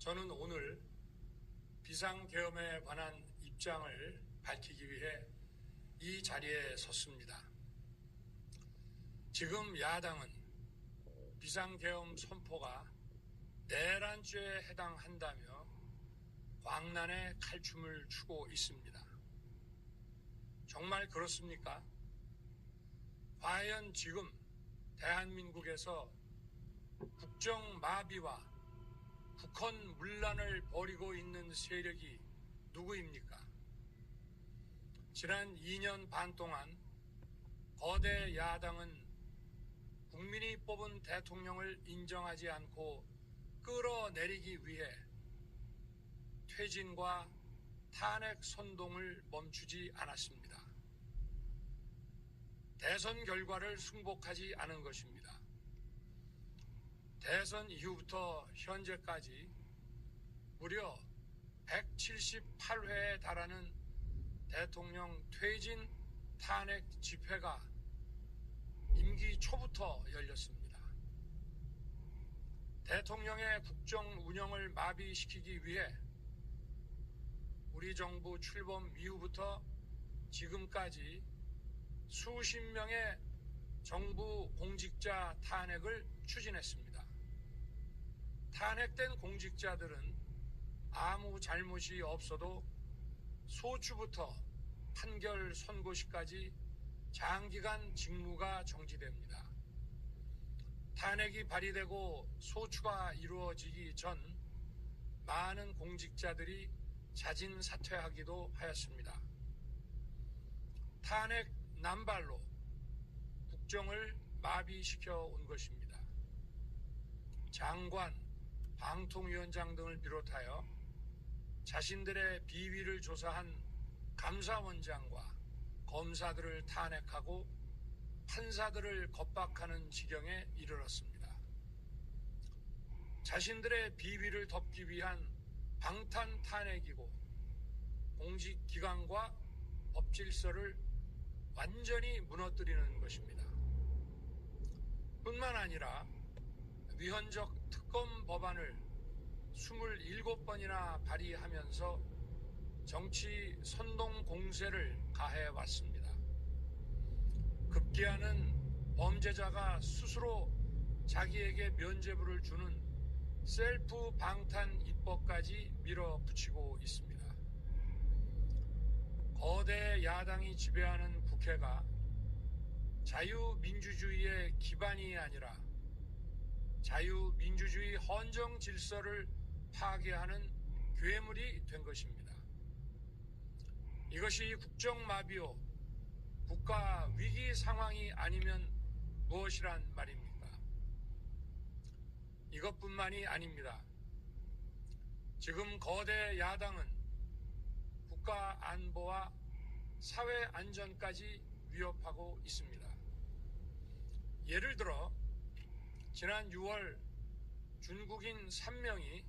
저는 오늘 비상계엄에 관한 입장을 밝히기 위해 이 자리에 섰습니다. 지금 야당은 비상계엄 선포가 내란죄에 해당한다며 광란의 칼춤을 추고 있습니다. 정말 그렇습니까? 과연 지금 대한민국에서 국정마비와 국헌 문란을 벌이고 있는 세력이 누구입니까? 지난 2년 반 동안 거대 야당은 국민이 뽑은 대통령을 인정하지 않고 끌어내리기 위해 퇴진과 탄핵 선동을 멈추지 않았습니다. 대선 결과를 승복하지 않은 것입니다. 대선 이후부터 현재까지 무려 178회에 달하는 대통령 퇴진 탄핵 집회가 임기 초부터 열렸습니다. 대통령의 국정 운영을 마비시키기 위해 우리 정부 출범 이후부터 지금까지 수십 명의 정부 공직자 탄핵을 추진했습니다. 탄핵된 공직자들은 아무 잘못이 없어도 소추부터 판결 선고시까지 장기간 직무가 정지됩니다. 탄핵이 발의되고 소추가 이루어지기 전 많은 공직자들이 자진 사퇴하기도 하였습니다. 탄핵 남발로 국정을 마비시켜 온 것입니다. 장관, 방통위원장 등을 비롯하여 자신들의 비위를 조사한 감사원장과 검사들을 탄핵하고 판사들을 겁박하는 지경에 이르렀습니다. 자신들의 비위를 덮기 위한 방탄 탄핵이고 공직기관과 법질서를 완전히 무너뜨리는 것입니다. 뿐만 아니라 위헌적 특검 법안을 27번이나 발의하면서 정치 선동 공세를 가해왔습니다. 급기야는 범죄자가 스스로 자기에게 면죄부를 주는 셀프 방탄 입법까지 밀어붙이고 있습니다. 거대 야당이 지배하는 국회가 자유민주주의의 기반이 아니라 자유민주주의 헌정 질서를 파괴하는 괴물이 된 것입니다. 이것이 국정마비요, 국가 위기 상황이 아니면 무엇이란 말입니까? 이것뿐만이 아닙니다. 지금 거대 야당은 국가 안보와 사회 안전까지 위협하고 있습니다. 예를 들어 지난 6월 중국인 3명이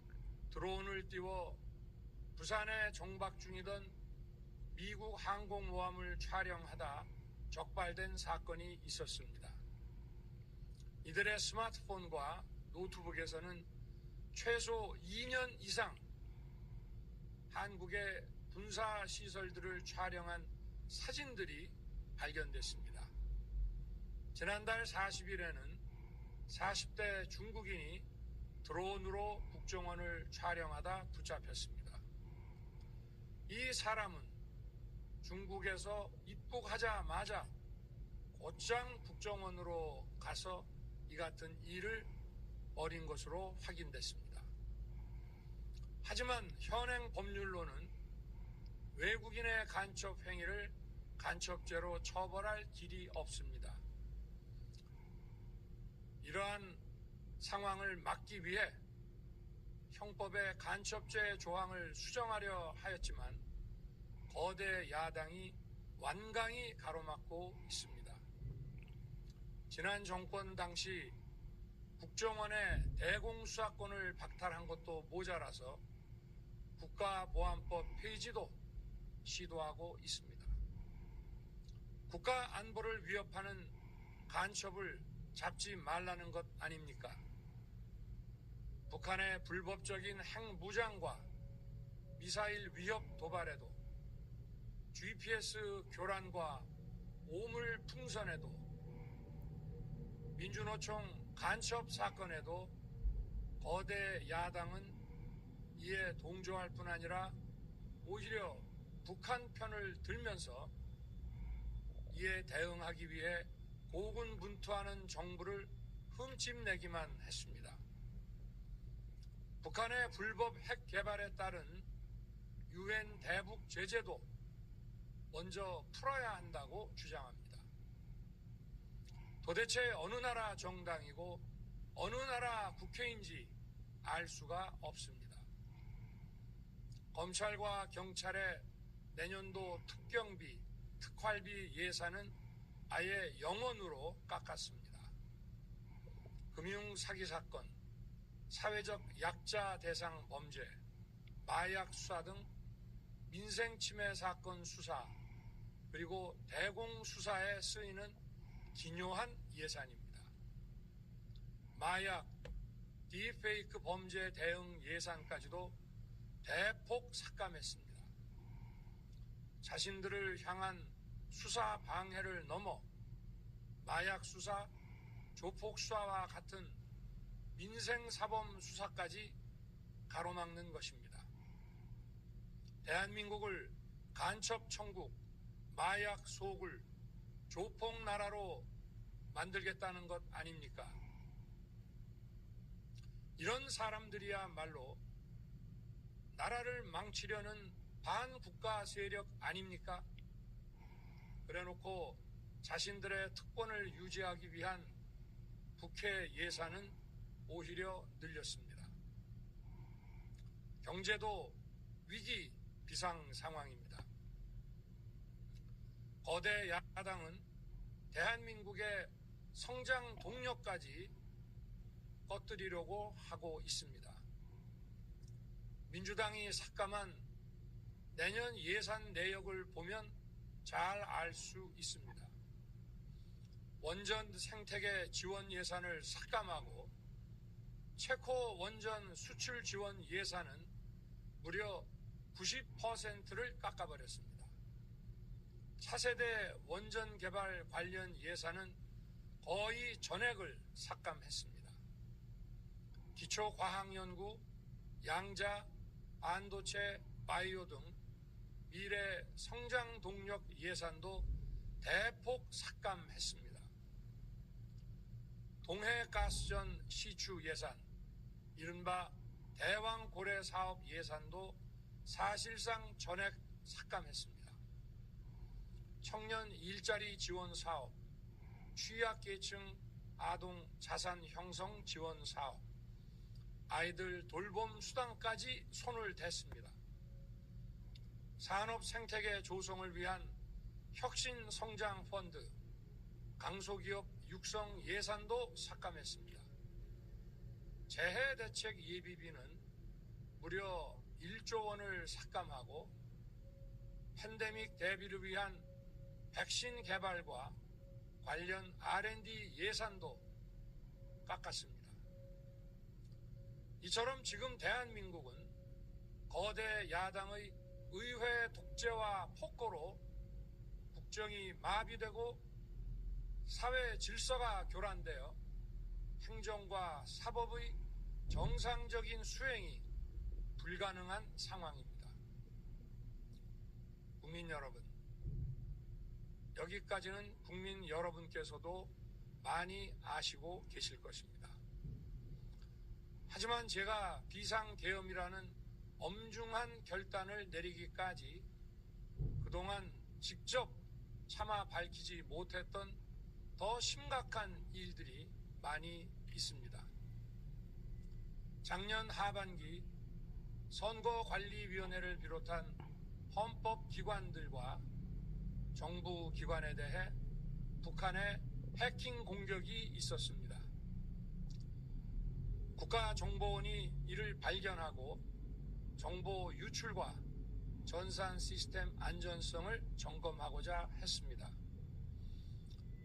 드론을 띄워 부산에 정박 중이던 미국 항공모함을 촬영하다 적발된 사건이 있었습니다. 이들의 스마트폰과 노트북에서는 최소 2년 이상 한국의 군사시설들을 촬영한 사진들이 발견됐습니다. 지난달 40일에는 40대 중국인이 드론으로 국정원을 촬영하다 붙잡혔습니다. 이 사람은 중국에서 입국하자마자 곧장 국정원으로 가서 이 같은 일을 벌인 것으로 확인됐습니다. 하지만 현행 법률로는 외국인의 간첩 행위를 간첩죄로 처벌할 길이 없습니다. 이러한 상황을 막기 위해 형법의 간첩죄 조항을 수정하려 하였지만 거대 야당이 완강히 가로막고 있습니다. 지난 정권 당시 국정원의 대공수사권을 박탈한 것도 모자라서 국가보안법 폐지도 시도하고 있습니다. 국가 안보를 위협하는 간첩을 잡지 말라는 것 아닙니까? 북한의 불법적인 핵무장과 미사일 위협 도발에도, GPS 교란과 오물 풍선에도, 민주노총 간첩 사건에도 거대 야당은 이에 동조할 뿐 아니라 오히려 북한 편을 들면서 이에 대응하기 위해 고군분투하는 정부를 흠집내기만 했습니다. 북한의 불법 핵 개발에 따른 유엔 대북 제재도 먼저 풀어야 한다고 주장합니다. 도대체 어느 나라 정당이고 어느 나라 국회인지 알 수가 없습니다. 검찰과 경찰의 내년도 특경비, 특활비 예산은 아예 0원으로 깎았습니다. 금융 사기 사건, 사회적 약자 대상 범죄, 마약 수사 등 민생 침해 사건 수사, 그리고 대공 수사에 쓰이는 기묘한 예산입니다. 마약, 딥페이크 범죄 대응 예산까지도 대폭 삭감했습니다. 자신들을 향한 수사 방해를 넘어 마약 수사, 조폭 수사와 같은 민생사범 수사까지 가로막는 것입니다. 대한민국을 간첩 천국, 마약 소굴, 조폭 나라로 만들겠다는 것 아닙니까? 이런 사람들이야말로 나라를 망치려는 반국가 세력 아닙니까? 그래놓고 자신들의 특권을 유지하기 위한 국회 예산은 오히려 늘렸습니다. 경제도 위기 비상 상황입니다. 거대 야당은 대한민국의 성장 동력까지 꺼뜨리려고 하고 있습니다. 민주당이 삭감한 내년 예산 내역을 보면 잘 알 수 있습니다. 원전 생태계 지원 예산을 삭감하고 체코 원전 수출 지원 예산은 무려 90%를 깎아버렸습니다. 차세대 원전 개발 관련 예산은 거의 전액을 삭감했습니다. 기초과학연구, 양자, 반도체, 바이오 등 미래 성장 동력 예산도 대폭 삭감했습니다. 동해가스전 시추 예산, 이른바 대왕고래 사업 예산도 사실상 전액 삭감했습니다. 청년 일자리 지원 사업, 취약계층 아동 자산 형성 지원 사업, 아이들 돌봄 수당까지 손을 댔습니다. 산업 생태계 조성을 위한 혁신 성장 펀드, 강소기업 육성 예산도 삭감했습니다. 재해 대책 예비비는 무려 1조 원을 삭감하고 팬데믹 대비를 위한 백신 개발과 관련 R&D 예산도 깎았습니다. 이처럼 지금 대한민국은 거대 야당의 의회 독재와 폭거로 국정이 마비되고 사회 질서가 교란되어 행정과 사법의 정상적인 수행이 불가능한 상황입니다. 국민 여러분, 여기까지는 국민 여러분께서도 많이 아시고 계실 것입니다. 하지만 제가 비상계엄이라는 엄중한 결단을 내리기까지 그동안 직접 차마 밝히지 못했던 더 심각한 일들이 많이 있습니다. 작년 하반기 선거관리위원회를 비롯한 헌법기관들과 정부기관에 대해 북한의 해킹 공격이 있었습니다. 국가정보원이 이를 발견하고 정보 유출과 전산 시스템 안전성을 점검하고자 했습니다.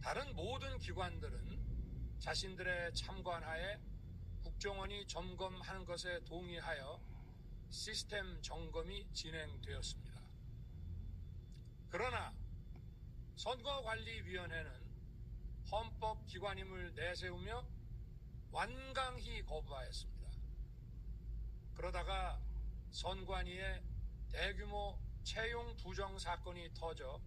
다른 모든 기관들은 자신들의 참관하에 국정 국정원이 점검하는 것에 동의하여 시스템 점검이 진행되었습니다. 그러나 선거관리위원회는 헌법기관임을 내세우며 완강히 거부하였습니다. 그러다가 선관위의 대규모 채용 부정 사건이 터져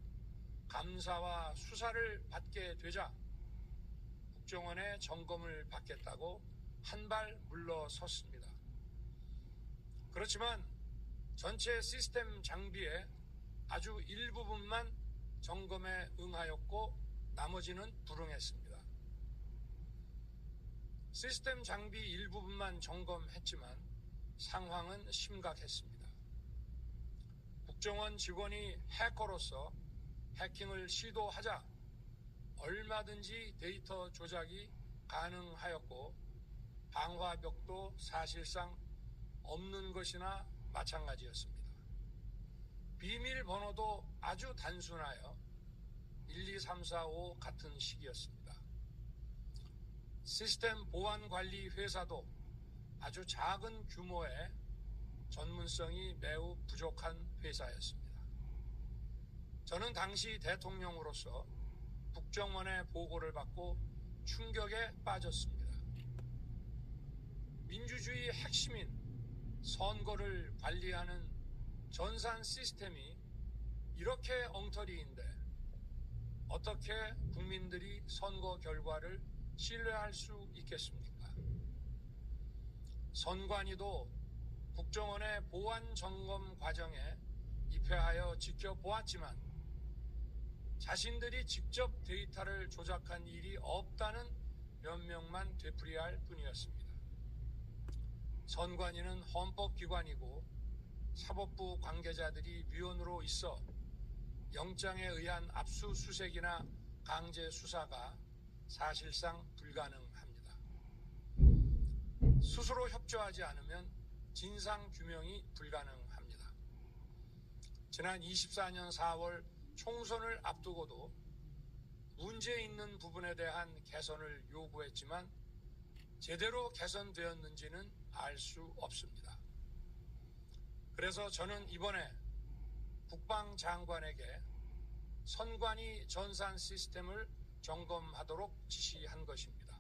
감사와 수사를 받게 되자 국정원의 점검을 받겠다고 한 발 물러섰습니다. 그렇지만 전체 시스템 장비의 아주 일부분만 점검에 응하였고 나머지는 불응했습니다. 시스템 장비 일부분만 점검했지만 상황은 심각했습니다. 국정원 직원이 해커로서 해킹을 시도하자 얼마든지 데이터 조작이 가능하였고 방화벽도 사실상 없는 것이나 마찬가지였습니다. 비밀번호도 아주 단순하여 1, 2, 3, 4, 5 같은 식이었습니다. 시스템 보안관리 회사도 아주 작은 규모의 전문성이 매우 부족한 회사였습니다. 저는 당시 대통령으로서 국정원의 보고를 받고 충격에 빠졌습니다. 민주주의의 핵심인 선거를 관리하는 전산 시스템이 이렇게 엉터리인데 어떻게 국민들이 선거 결과를 신뢰할 수 있겠습니까? 선관위도 국정원의 보안 점검 과정에 입회하여 지켜보았지만 자신들이 직접 데이터를 조작한 일이 없다는 변명만 되풀이할 뿐이었습니다. 선관위는 헌법기관이고 사법부 관계자들이 위원으로 있어 영장에 의한 압수수색이나 강제 수사가 사실상 불가능합니다. 스스로 협조하지 않으면 진상규명이 불가능합니다. 지난 24년 4월 총선을 앞두고도 문제 있는 부분에 대한 개선을 요구했지만 제대로 개선되었는지는 알 수 없습니다. 그래서 저는 이번에 국방장관에게 선관위 전산 시스템을 점검하도록 지시한 것입니다.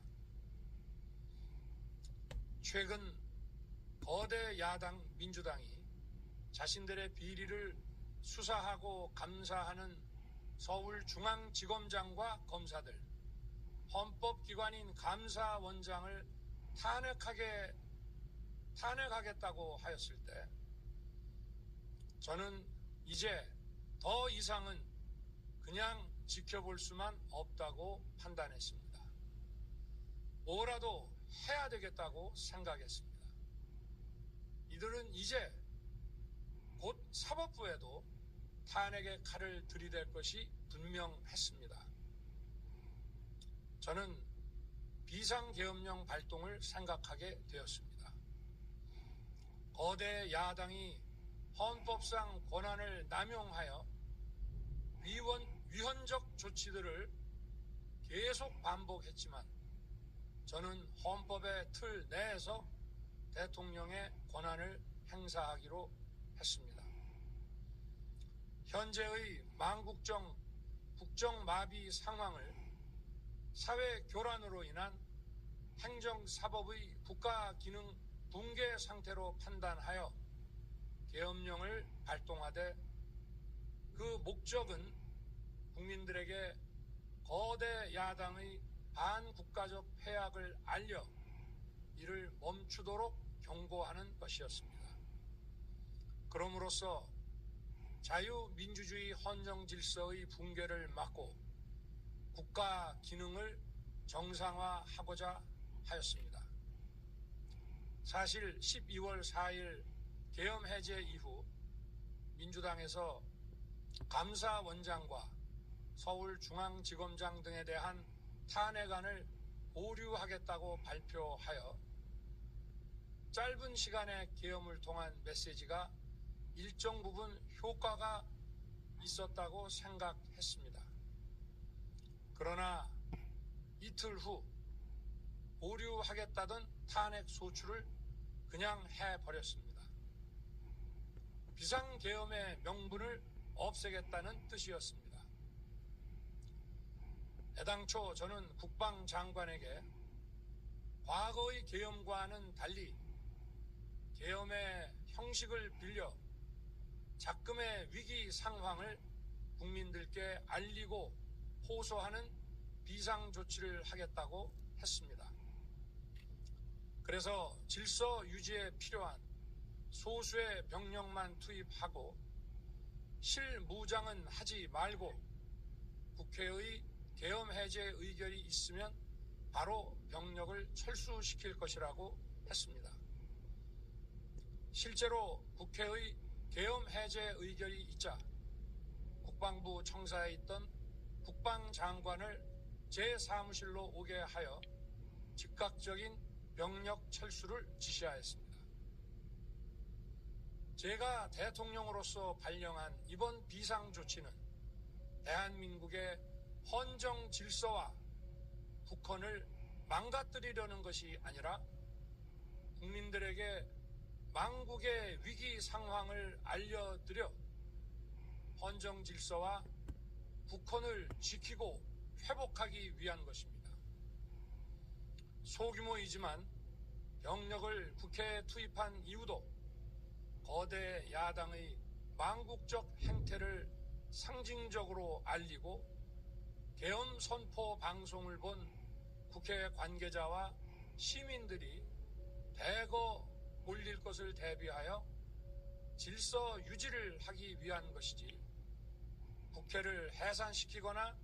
최근 거대 야당 민주당이 자신들의 비리를 수사하고 감사하는 서울중앙지검장과 검사들, 헌법기관인 감사원장을 탄핵하겠다고 하였을 때 저는 이제 더 이상은 그냥 지켜볼 수만 없다고 판단했습니다. 뭐라도 해야 되겠다고 생각했습니다. 이들은 이제 곧 사법부에도 탄핵의 칼을 들이댈 것이 분명했습니다. 저는 비상계엄령 발동을 생각하게 되었습니다. 거대 야당이 헌법상 권한을 남용하여 위헌적 조치들을 계속 반복했지만 저는 헌법의 틀 내에서 대통령의 권한을 행사하기로 했습니다. 현재의 망국정 국정마비 상황을 사회 교란으로 인한 행정사법의 국가기능 붕괴 상태로 판단하여 계엄령을 발동하되 그 목적은 국민들에게 거대 야당의 반국가적 패악을 알려 이를 멈추도록 경고하는 것이었습니다. 그럼으로써 자유민주주의 헌정질서의 붕괴를 막고 국가 기능을 정상화하고자 하였습니다. 사실 12월 4일 계엄 해제 이후 민주당에서 감사원장과 서울중앙지검장 등에 대한 탄핵안을 보류하겠다고 발표하여 짧은 시간의 계엄을 통한 메시지가 일정 부분 효과가 있었다고 생각했습니다. 그러나 이틀 후 보류하겠다던 탄핵 소추를 그냥 해버렸습니다. 비상계엄의 명분을 없애겠다는 뜻이었습니다. 애당초 저는 국방장관에게 과거의 계엄과는 달리 계엄의 형식을 빌려 작금의 위기 상황을 국민들께 알리고 호소하는 비상조치를 하겠다고 했습니다. 그래서 질서 유지에 필요한 소수의 병력만 투입하고 실무장은 하지 말고 국회의 계엄 해제 의결이 있으면 바로 병력을 철수시킬 것이라고 했습니다. 실제로 국회의 계엄 해제 의결이 있자 국방부 청사에 있던 국방장관을 제 사무실로 오게 하여 즉각적인 병력 철수를 지시하였습니다. 제가 대통령으로서 발령한 이번 비상조치는 대한민국의 헌정 질서와 국헌을 망가뜨리려는 것이 아니라 국민들에게 망국의 위기 상황을 알려드려 헌정 질서와 국헌을 지키고 회복하기 위한 것입니다. 소규모이지만 병력을 국회에 투입한 이유도 거대 야당의 망국적 행태를 상징적으로 알리고 계엄 선포 방송을 본 국회 관계자와 시민들이 대거 몰릴 것을 대비하여 질서 유지를 하기 위한 것이지 국회를 해산시키거나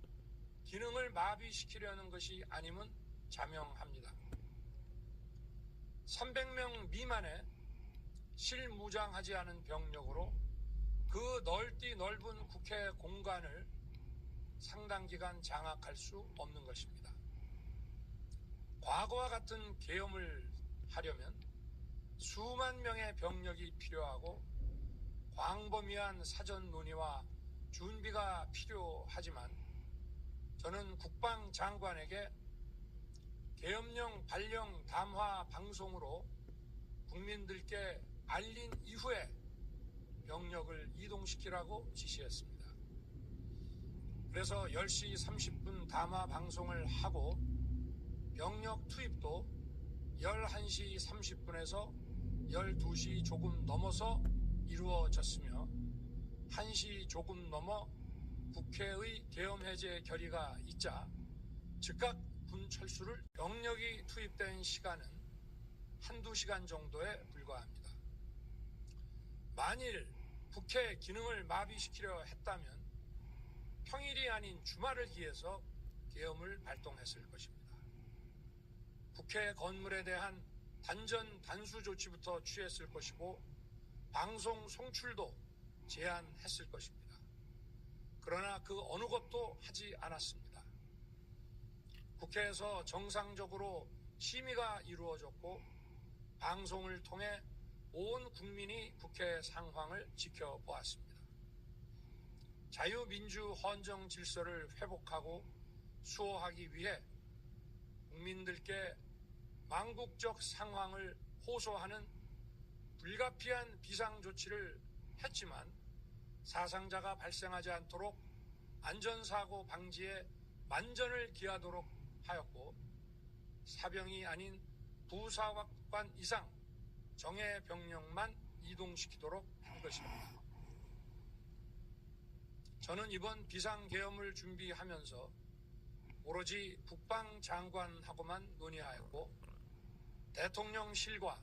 기능을 마비시키려는 것이 아님은 자명합니다. 300명 미만의 실무장하지 않은 병력으로 그 넓디 넓은 국회 공간을 상당 기간 장악할 수 없는 것입니다. 과거와 같은 계엄을 하려면 수만 명의 병력이 필요하고 광범위한 사전 논의와 준비가 필요하지만 저는 국방장관에게 계엄령 발령 담화 방송으로 국민들께 알린 이후에 병력을 이동시키라고 지시했습니다. 그래서 10시 30분 담화 방송을 하고 병력 투입도 11시 30분에서 12시 조금 넘어서 이루어졌으며 1시 조금 넘어 국회의 계엄 해제 결의가 있자 즉각 군 철수를 병력이 투입된 시간은 한두 시간 정도에 불과합니다. 만일 국회 기능을 마비시키려 했다면 평일이 아닌 주말을 기해서 계엄을 발동했을 것입니다. 국회 건물에 대한 단전 단수 조치부터 취했을 것이고 방송 송출도 제한했을 것입니다. 그러나 그 어느 것도 하지 않았습니다. 국회에서 정상적으로 심의가 이루어졌고 방송을 통해 온 국민이 국회 상황을 지켜보았습니다. 자유민주 헌정 질서를 회복하고 수호하기 위해 국민들께 망국적 상황을 호소하는 불가피한 비상조치를 했지만 사상자가 발생하지 않도록 안전사고 방지에 만전을 기하도록 하였고 사병이 아닌 부사관 이상 정예 병력만 이동시키도록 한 것입니다. 저는 이번 비상계엄을 준비하면서 오로지 국방장관하고만 논의하였고 대통령실과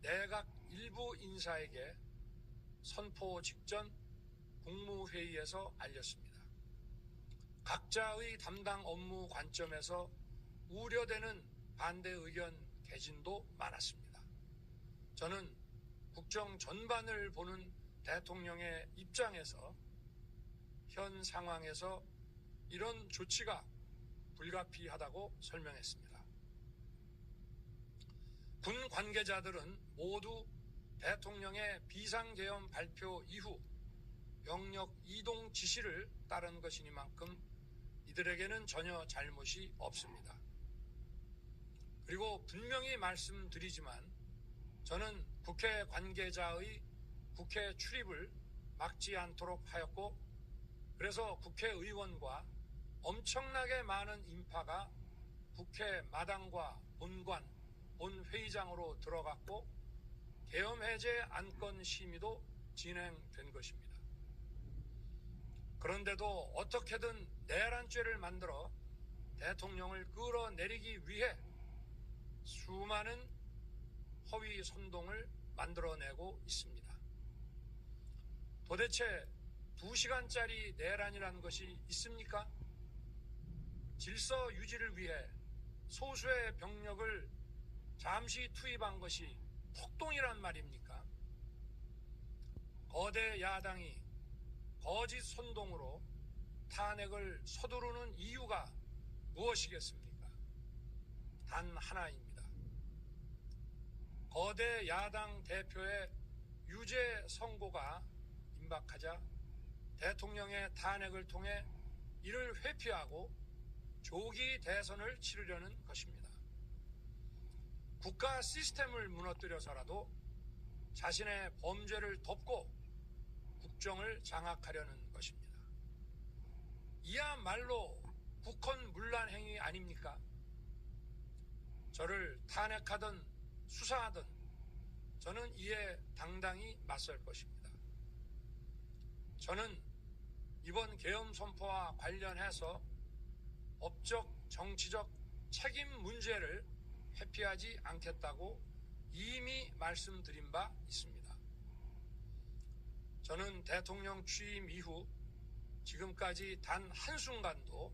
내각 일부 인사에게 선포 직전 국무회의에서 알렸습니다. 각자의 담당 업무 관점에서 우려되는 반대 의견 개진도 많았습니다. 저는 국정 전반을 보는 대통령의 입장에서 현 상황에서 이런 조치가 불가피하다고 설명했습니다. 군 관계자들은 모두 대통령의 비상계엄 발표 이후 병력 이동 지시를 따른 것이니만큼 이들에게는 전혀 잘못이 없습니다. 그리고 분명히 말씀드리지만 저는 국회 관계자의 국회 출입을 막지 않도록 하였고, 그래서 국회의원과 엄청나게 많은 인파가 국회 마당과 본관, 본회의장으로 들어갔고 계엄해제 안건 심의도 진행된 것입니다. 그런데도 어떻게든 내란죄를 만들어 대통령을 끌어내리기 위해 수많은 허위 선동을 만들어내고 있습니다. 도대체 2시간짜리 내란이라는 것이 있습니까? 질서 유지를 위해 소수의 병력을 잠시 투입한 것이 폭동이란 말입니까? 거대 야당이 거짓 선동으로 탄핵을 서두르는 이유가 무엇이겠습니까? 단 하나입니다. 거대 야당 대표의 유죄 선고가 임박하자 대통령의 탄핵을 통해 이를 회피하고 조기 대선을 치르려는 것입니다. 국가 시스템을 무너뜨려서라도 자신의 범죄를 덮고 국정을 장악하려는 것입니다. 이야말로 국헌문란 행위 아닙니까? 저를 탄핵하든 수사하든 저는 이에 당당히 맞설 것입니다. 저는 이번 계엄 선포와 관련해서 법적, 정치적 책임 문제를 회피하지 않겠다고 이미 말씀드린 바 있습니다. 저는 대통령 취임 이후 지금까지 단 한순간도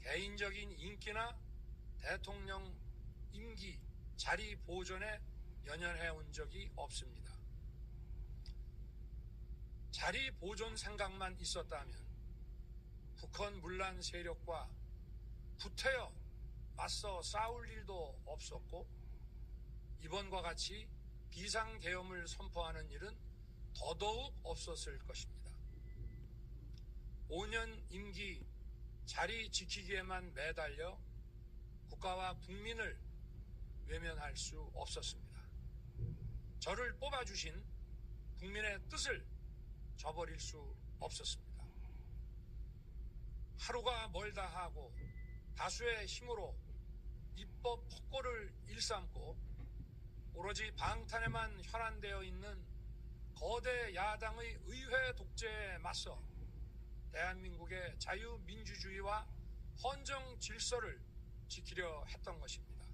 개인적인 인기나 대통령 임기 자리 보존에 연연해 온 적이 없습니다. 자리 보존 생각만 있었다면 북한 문란 세력과 구태여 맞서 싸울 일도 없었고 이번과 같이 비상계엄을 선포하는 일은 더더욱 없었을 것입니다. 5년 임기 자리 지키기에만 매달려 국가와 국민을 외면할 수 없었습니다. 저를 뽑아주신 국민의 뜻을 저버릴 수 없었습니다. 하루가 멀다 하고 다수의 힘으로 입법 폭거를 일삼고 오로지 방탄에만 혈안되어 있는 거대 야당의 의회 독재에 맞서 대한민국의 자유민주주의와 헌정 질서를 지키려 했던 것입니다.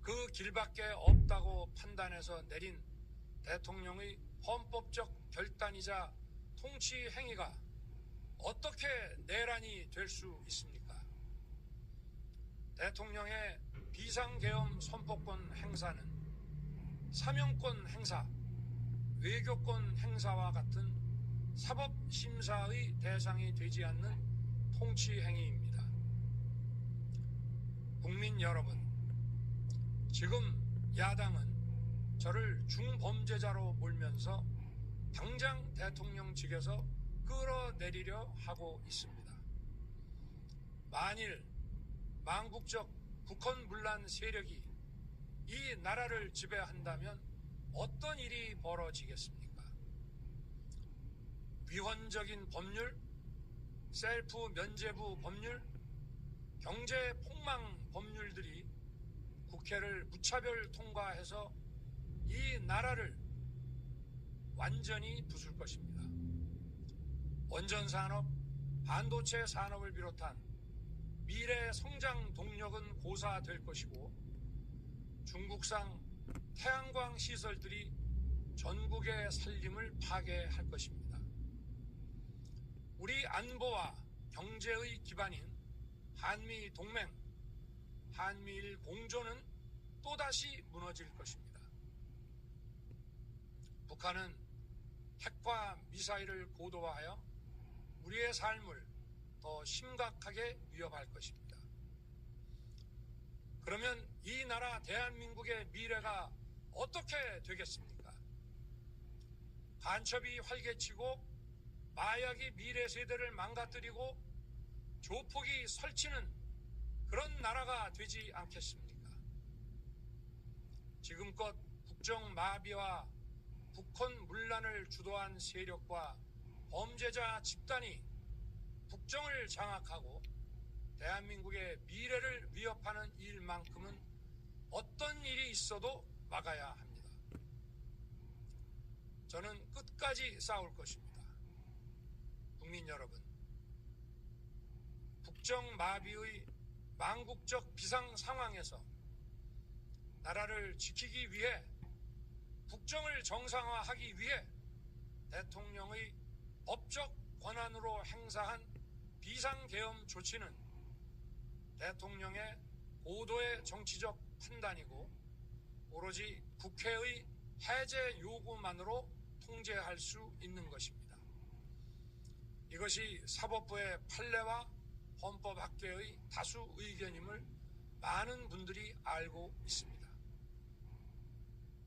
그 길밖에 없다고 판단해서 내린 대통령의 헌법적 결단이자 통치 행위가 어떻게 내란이 될 수 있습니까? 대통령의 비상계엄 선포권 행사는 사명권 행사, 외교권 행사와 같은 사법심사의 대상이 되지 않는 통치 행위입니다. 국민 여러분, 지금 야당은 저를 중범죄자로 몰면서 당장 대통령직에서 끌어내리려 하고 있습니다. 만일 망국적 국헌문란 세력이 이 나라를 지배한다면 어떤 일이 벌어지겠습니까? 위헌적인 법률, 셀프 면죄부 법률, 경제 폭망 법률들이 국회를 무차별 통과해서 이 나라를 완전히 부술 것입니다. 원전산업, 반도체 산업을 비롯한 미래 성장 동력은 고사될 것이고 중국산 태양광 시설들이 전국의 살림을 파괴할 것입니다. 우리 안보와 경제의 기반인 한미 동맹, 한미일 공조는 또다시 무너질 것입니다. 북한은 핵과 미사일을 고도화하여 우리의 삶을 더 심각하게 위협할 것입니다. 그러면 이 나라 대한민국의 미래가 어떻게 되겠습니까? 간첩이 활개치고 마약이 미래 세대를 망가뜨리고 조폭이 설치는 그런 나라가 되지 않겠습니까? 지금껏 국정 마비와 북헌 문란을 주도한 세력과 범죄자 집단이 국정을 장악하고 대한민국의 미래를 위협하는 일만큼은 어떤 일이 있어도 막아야 합니다. 저는 끝까지 싸울 것입니다. 국민 여러분, 국정 마비의 망국적 비상 상황에서 나라를 지키기 위해 국정을 정상화하기 위해 대통령의 법적 권한으로 행사한 비상계엄 조치는 대통령의 고도의 정치적 판단이고 오로지 국회의 해제 요구만으로 통제할 수 있는 것입니다. 이것이 사법부의 판례와 헌법학계의 다수 의견임을 많은 분들이 알고 있습니다.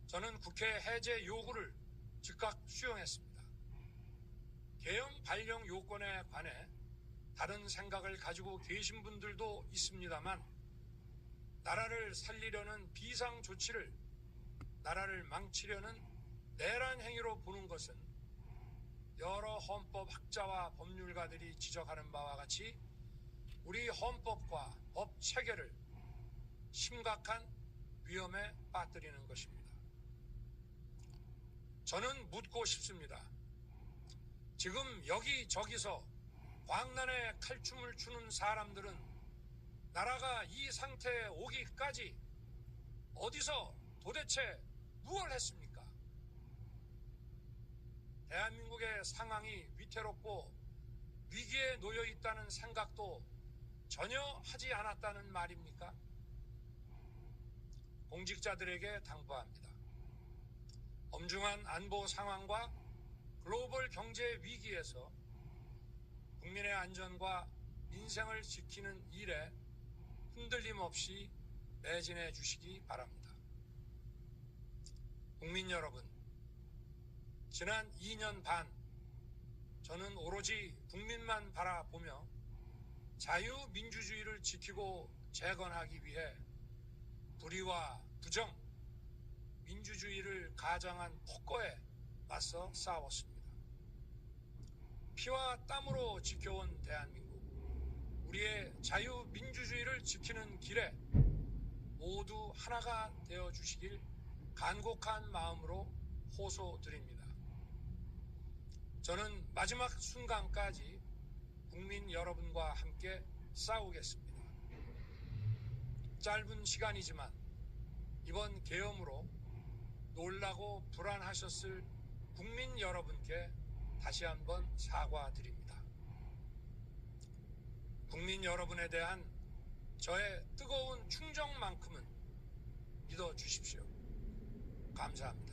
저는 국회 해제 요구를 즉각 수용했습니다. 계엄 발령 요건에 관해 다른 생각을 가지고 계신 분들도 있습니다만 나라를 살리려는 비상 조치를 나라를 망치려는 내란 행위로 보는 것은 여러 헌법학자와 법률가들이 지적하는 바와 같이 우리 헌법과 법 체계를 심각한 위험에 빠뜨리는 것입니다. 저는 묻고 싶습니다. 지금 여기저기서 광란에 칼춤을 추는 사람들은 나라가 이 상태에 오기까지 어디서 도대체 무엇을 했습니까? 대한민국의 상황이 위태롭고 위기에 놓여 있다는 생각도 전혀 하지 않았다는 말입니까? 공직자들에게 당부합니다. 엄중한 안보 상황과 글로벌 경제 위기에서 국민의 안전과 민생을 지키는 일에 흔들림 없이 매진해 주시기 바랍니다. 국민 여러분, 지난 2년 반 저는 오로지 국민만 바라보며 자유민주주의를 지키고 재건하기 위해 불의와 부정, 민주주의를 가장한 폭거에 맞서 싸웠습니다. 피와 땀으로 지켜온 대한민국, 우리의 자유민주주의를 지키는 길에 모두 하나가 되어주시길 간곡한 마음으로 호소드립니다. 저는 마지막 순간까지 국민 여러분과 함께 싸우겠습니다. 짧은 시간이지만 이번 계엄으로 놀라고 불안하셨을 국민 여러분께 다시 한번 사과드립니다. 국민 여러분에 대한 저의 뜨거운 충정만큼은 믿어주십시오. 감사합니다.